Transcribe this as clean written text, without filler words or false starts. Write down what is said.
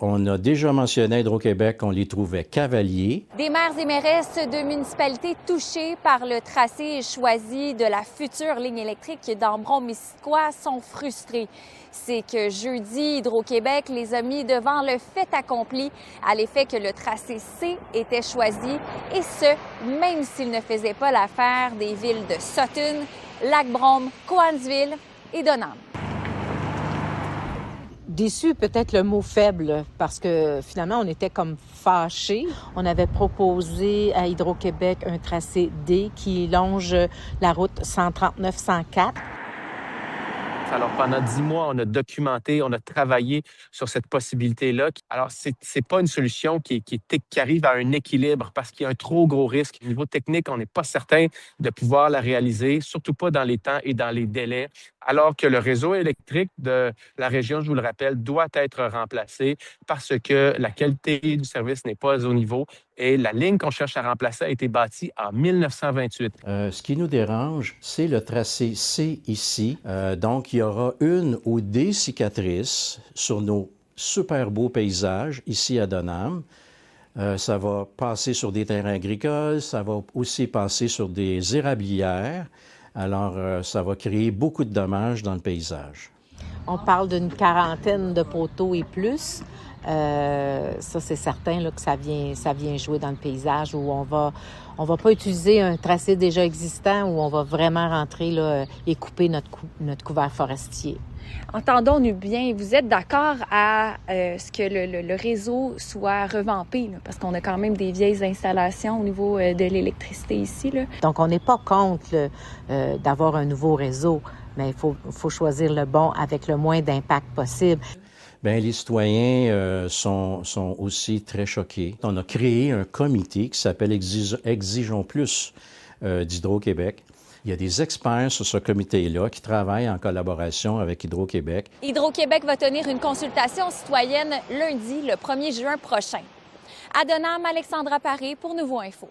On a déjà mentionné à Hydro-Québec qu'on les trouvait cavaliers. Des maires et mairesses de municipalités touchées par le tracé choisi de la future ligne électrique d'Ambron-Missisquoi sont frustrés. C'est que jeudi, Hydro-Québec les a mis devant le fait accompli à l'effet que le tracé C était choisi, et ce, même s'il ne faisait pas l'affaire des villes de Sutton, Lac-Brome, Cowansville et Donham. Déçu, peut-être le mot faible, parce que finalement, on était comme fâchés. On avait proposé à Hydro-Québec un tracé D qui longe la route 139-104. Alors, pendant 10 mois, on a documenté, on a travaillé sur cette possibilité-là. Alors, c'est pas une solution qui arrive à un équilibre parce qu'il y a un trop gros risque. Au niveau technique, on n'est pas certain de pouvoir la réaliser, surtout pas dans les temps et dans les délais, alors que le réseau électrique de la région, je vous le rappelle, doit être remplacé parce que la qualité du service n'est pas au niveau et la ligne qu'on cherche à remplacer a été bâtie en 1928. Ce qui nous dérange, c'est le tracé C ici. Donc, il y aura une ou des cicatrices sur nos super beaux paysages ici à Donham. Ça va passer sur des terrains agricoles, ça va aussi passer sur des érablières. Alors, ça va créer beaucoup de dommages dans le paysage. On parle d'une quarantaine de poteaux et plus. Ça, c'est certain là, que ça vient jouer dans le paysage où on va pas utiliser un tracé déjà existant, où on va vraiment rentrer là, et couper notre couvert forestier. Entendons-nous bien, vous êtes d'accord à ce que le réseau soit revampé, là, parce qu'on a quand même des vieilles installations au niveau de l'électricité ici, là. Donc, on n'est pas contre d'avoir un nouveau réseau, mais il faut choisir le bon avec le moins d'impact possible. Bien, les citoyens sont aussi très choqués. On a créé un comité qui s'appelle Exigeons plus d'Hydro-Québec. Il y a des experts sur ce comité-là qui travaillent en collaboration avec Hydro-Québec. Hydro-Québec va tenir une consultation citoyenne lundi, le 1er juin prochain. À Donham, Alexandra Paré pour Nouveau Info.